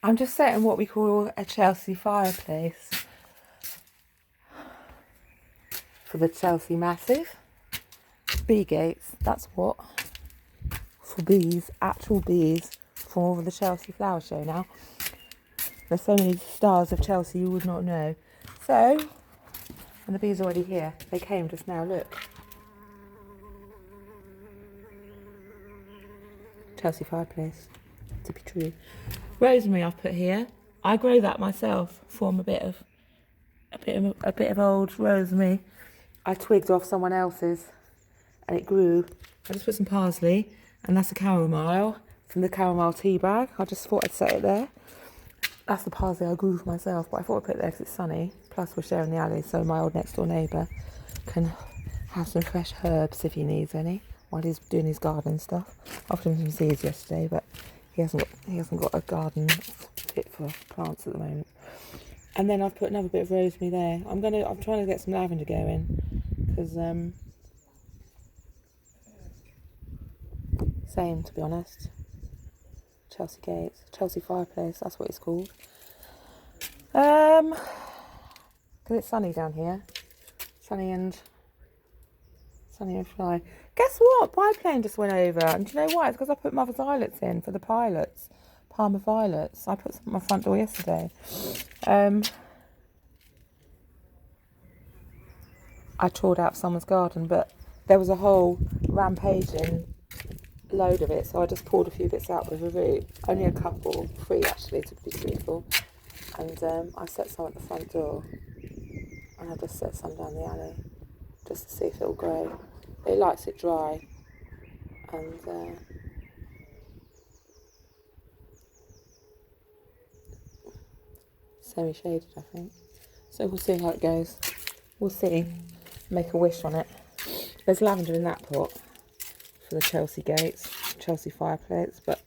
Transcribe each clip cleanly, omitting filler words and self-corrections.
I'm just setting what we call a Chelsea fireplace for the Chelsea Massive. Bee gates, that's what. For bees, actual bees from all of the Chelsea Flower Show now. There's so many stars of Chelsea you would not know. So, and the bees are already here. They came just now, look. Chelsea fireplace, to be true. Rosemary I've put here. I grow that myself from a bit of old rosemary. I twigged off someone else's and it grew. I just put some parsley, and that's a chamomile from the chamomile tea bag. I just thought I'd set it there. That's the parsley I grew for myself, but I thought I'd put it there because it's sunny. Plus we're sharing the alley, so my old next door neighbour can have some fresh herbs if he needs any while he's doing his gardening stuff. I offered him some seeds yesterday, but he hasn't got a garden fit for plants at the moment. And then I've put another bit of rosemary there. I'm trying to get some lavender going because same, to be honest. Chelsea Gates, Chelsea Fireplace, that's what it's called. Because it's sunny down here. Sunny and fly. Guess what? Biplane just went over. And do you know why? It's because I put Mother's Violets in for the pilots. Palmer Violets. I put some at my front door yesterday. I toured out someone's garden, but there was a whole rampaging load of it, so I just pulled a few bits out with a root. Only a couple, 3 actually to be truthful. And I set some at the front door, and I just set some down the alley, just to see if it'll grow. It likes it dry, and semi-shaded, I think. So we'll see how it goes. We'll see. Make a wish on it. There's lavender in that pot for the Chelsea Gates, Chelsea Fireplace, but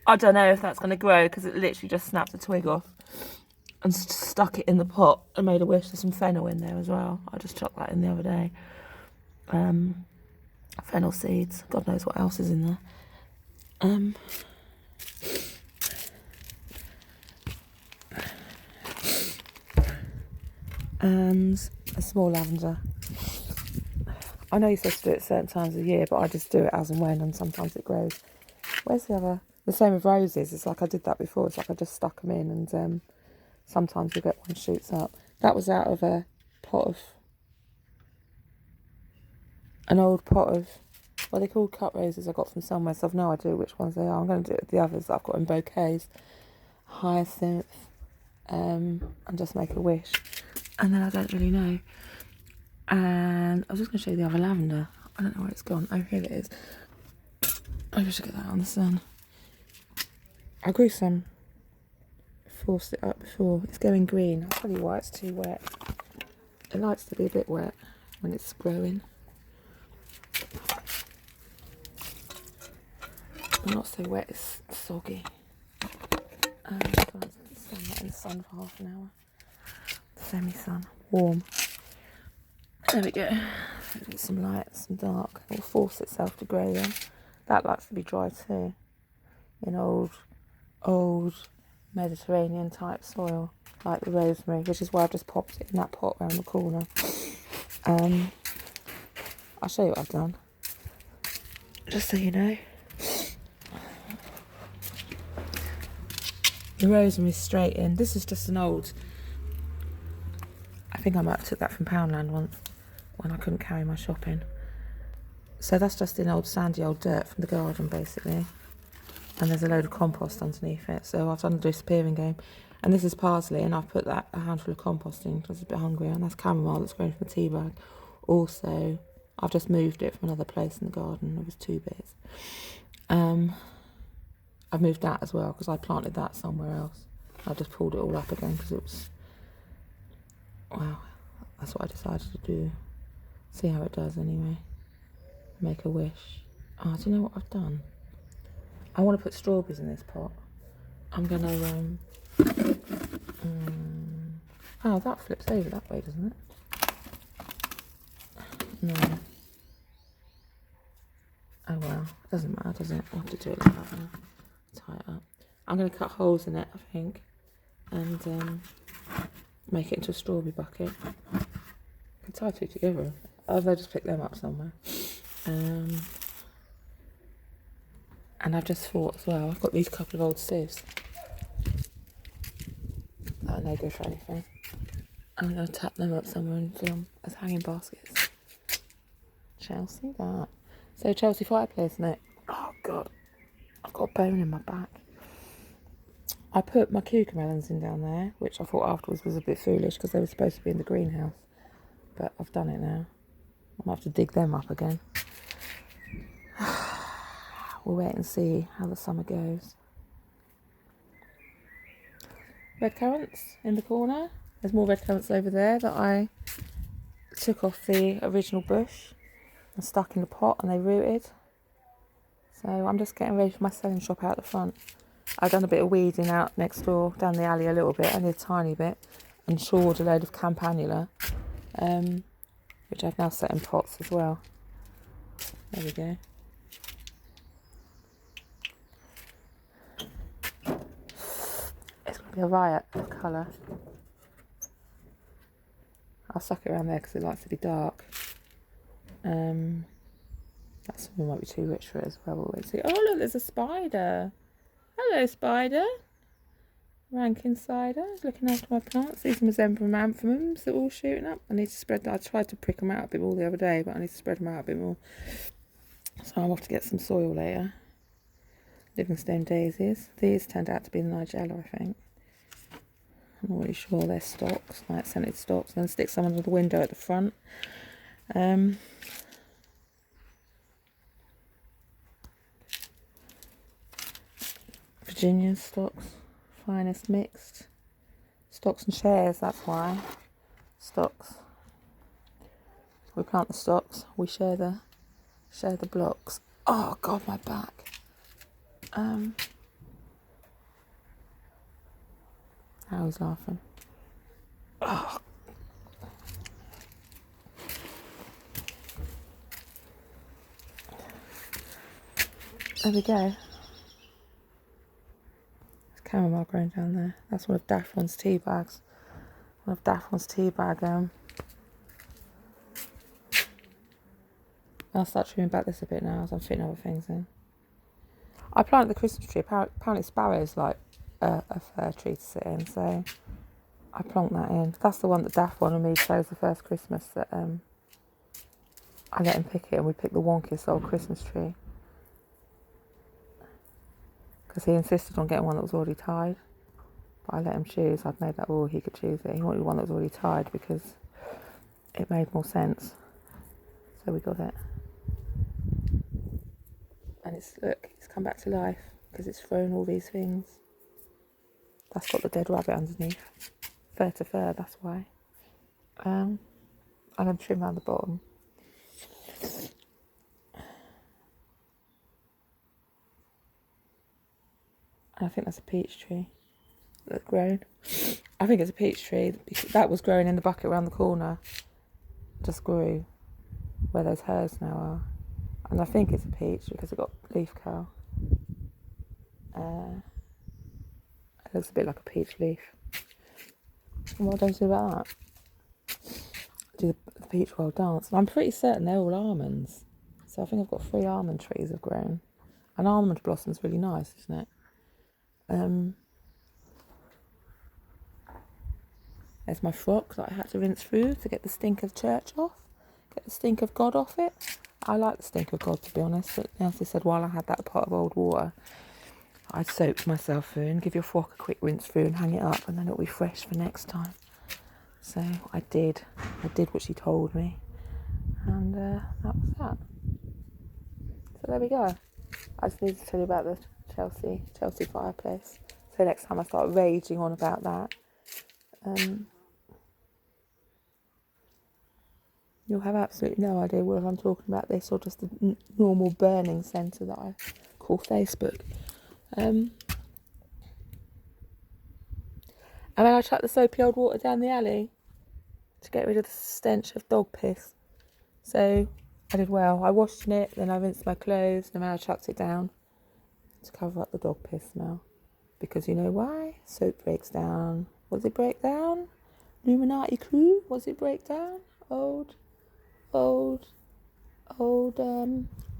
I don't know if that's going to grow because it literally just snapped a twig off and stuck it in the pot and made a wish. There's some fennel in there as well. I just chucked that in the other day. Fennel seeds. God knows what else is in there. And a small lavender. I know you're supposed to do it at certain times of the year, but I just do it as and when, and sometimes it grows. Where's the other? The same with roses. It's like I did that before. It's like I just stuck them in, and sometimes you get one shoots up. That was out of an old pot of, what are they called, cut roses I got from somewhere, so I've no idea which ones they are. I'm going to do it with the others that I've got in bouquets. Hyacinth, and just make a wish. And then I don't really know. And I was just going to show you the other lavender. I don't know where it's gone. Oh, here it is. Maybe I should get that on the sun. I grew some. Forced it up before. It's going green. I'll tell you why it's too wet. It likes to be a bit wet when it's growing. Not so wet, it's soggy. Stand in the sun for half an hour. Semi-sun. Warm. There we go. Get some light, some dark. It will force itself to grow then. That likes to be dry too. In old Mediterranean type soil, like the rosemary, which is why I've just popped it in that pot around the corner. I'll show you what I've done, just so you know. The rosemary's straight in. This is just an old, I think I might have took that from Poundland once when I couldn't carry my shopping. So that's just in old sandy old dirt from the garden basically. And there's a load of compost underneath it. So I've done a disappearing game. And this is parsley, and I've put a handful of compost in because I was a bit hungry. And that's chamomile that's grown from a tea bag. Also, I've just moved it from another place in the garden. There was 2 bits. I've moved that as well because I planted that somewhere else. I just pulled it all up again because it was, wow, that's what I decided to do. See how it does anyway. Make a wish. Oh, do you know what I've done? I want to put strawberries in this pot. I'm going to, oh, that flips over that way, doesn't it? No. Oh well, it doesn't matter, does it? I'll have to do it like that now. Tie it up. I'm going to cut holes in it, I think, and make it into a strawberry bucket. I can tie two together. I'll just pick them up somewhere. And I've just thought as well, I've got these couple of old sieves that are no good for anything. I'm going to tap them up somewhere and as hanging baskets. Chelsea, that. So Chelsea fireplace, isn't it? Oh God, I've got a bone in my back. I put my cucumber melons in down there, which I thought afterwards was a bit foolish because they were supposed to be in the greenhouse. But I've done it now. I might have to dig them up again. We'll wait and see how the summer goes. Red currants in the corner. There's more red currants over there that I took off the original bush and stuck in the pot and they rooted. So I'm just getting ready for my selling shop out the front. I've done a bit of weeding out next door, down the alley a little bit, only a tiny bit, and shored a load of campanula, which I've now set in pots as well. There we go. It's going to be a riot of colour. I'll suck it around there because it likes to be dark. That something might be too rich for it as well. We'll see. Oh look, there's a spider. Hello, spider. Rankin cider. Looking after my plants. These are mesembryanthemums that are all shooting up. I need to spread that. I tried to prick them out a bit more the other day, but I need to spread them out a bit more. So I'm off to get some soil later. Livingstone daisies. These turned out to be the Nigella, I think. I'm not really sure they're stocks, like scented stocks. I'm going to stick some under the window at the front. Virginia stocks, finest mixed. Stocks and shares, that's why. Stocks. We plant the stocks, we share the blocks. Oh God, my back. Harry's laughing. Oh. There we go. There's chamomile growing down there. That's one of Daphne's tea bags. One of Daphne's tea bag. I'll start trimming back this a bit now as I'm fitting other things in. I planted the Christmas tree. Apparently sparrows like a fir tree to sit in, so I plonked that in. That's the one that Daff wanted me to say was the first Christmas that I let him pick it, and we picked the wonkiest old Christmas tree because he insisted on getting one that was already tied, but I let him choose. I'd made that rule, he could choose it. He wanted one that was already tied because it made more sense, so we got it. And it's come back to life because it's thrown all these things. That's got the dead rabbit underneath. Fur to fur, that's why. I'm going to trim around the bottom. And I think that's a peach tree that's grown. I think it's a peach tree. That was growing in the bucket around the corner. Just grew where those hers now are. And I think it's a peach because it got leaf curl. It looks a bit like a peach leaf. And what do I do about that? Do the peach world dance. And I'm pretty certain they're all almonds. So I think I've got 3 almond trees have grown. And almond blossom's really nice, isn't it? There's my frock that I had to rinse through to get the stink of church off. Get the stink of God off it. I like the stink of God, to be honest. But Nancy said while I had that pot of old water, I'd soak myself through and give your frock a quick rinse through and hang it up, and then it'll be fresh for next time. So I did what she told me, and that was that. So there we go. I just needed to tell you about the Chelsea fireplace. So next time I start raging on about that, you'll have absolutely no idea whether I'm talking about this or just a normal burning centre that I call Facebook. And then I chucked the soapy old water down the alley to get rid of the stench of dog piss. So I did well. I washed it, then I rinsed my clothes, and then I chucked it down to cover up the dog piss smell. Because you know why? Soap breaks down. What does it break down? Illuminati crew? What does it break down? Old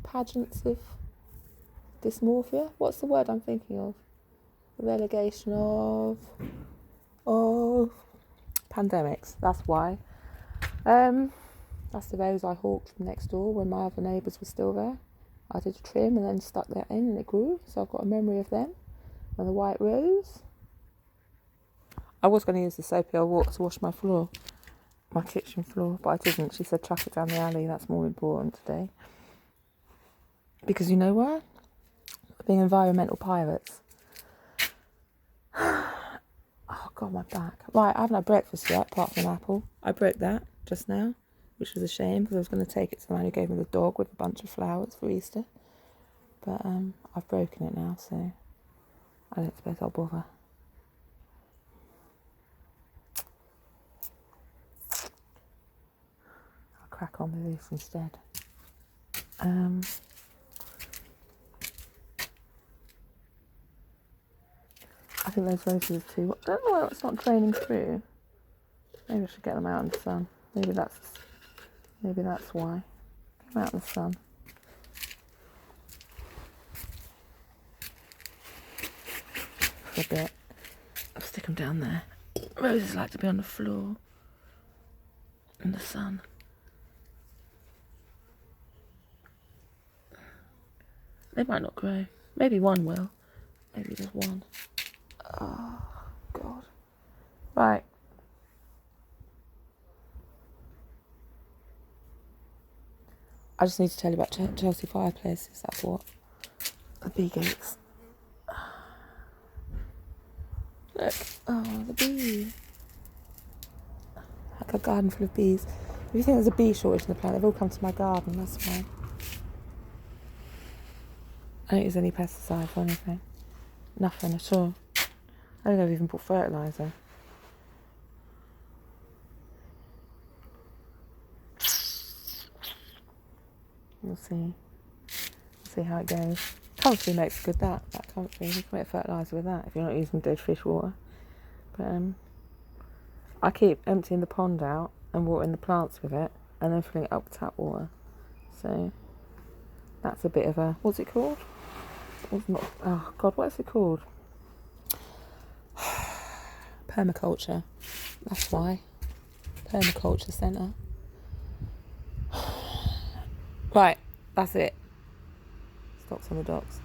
pageants of dysmorphia. What's the word I'm thinking of? The relegation of pandemics. That's why. That's the rose I hawked from next door when my other neighbours were still there. I did a trim and then stuck that in and it grew, so I've got a memory of them. And the white rose. I was going to use the soapy old water to wash my floor, my kitchen floor, but I didn't. She said chuck it down the alley, that's more important today. Because you know what? We're being environmental pirates. Oh God, my back. Right, I haven't had breakfast yet, apart from an apple. I broke that just now, which was a shame because I was going to take it to the man who gave me the dog with a bunch of flowers for Easter. But I've broken it now, so I don't suppose I'll bother. I'll crack on with this instead. I think those roses are too... I don't know why it's not draining through. Maybe I should get them out in the sun. Maybe that's why. Get them out in the sun. For a bit. I'll stick them down there. Roses like to be on the floor. In the sun. They might not grow. Maybe one will. Maybe just one. Oh, God. Right. I just need to tell you about Chelsea fireplaces. That's what. The bee gates. Look. Oh, the bee. Like a garden full of bees. If you think there's a bee shortage in the planet, they've all come to my garden. That's why. I don't use any pesticides or anything. Nothing at all. I don't know if I even put fertiliser. We'll see. See how it goes. Comfrey makes good that comfrey. You can make fertiliser with that if you're not using dead fish water. But I keep emptying the pond out and watering the plants with it and then filling it up with tap water. So that's a bit of a... What's it called? Oh God, what is it called? Permaculture. That's why. Permaculture centre. Right, that's it. Stocks on the docks.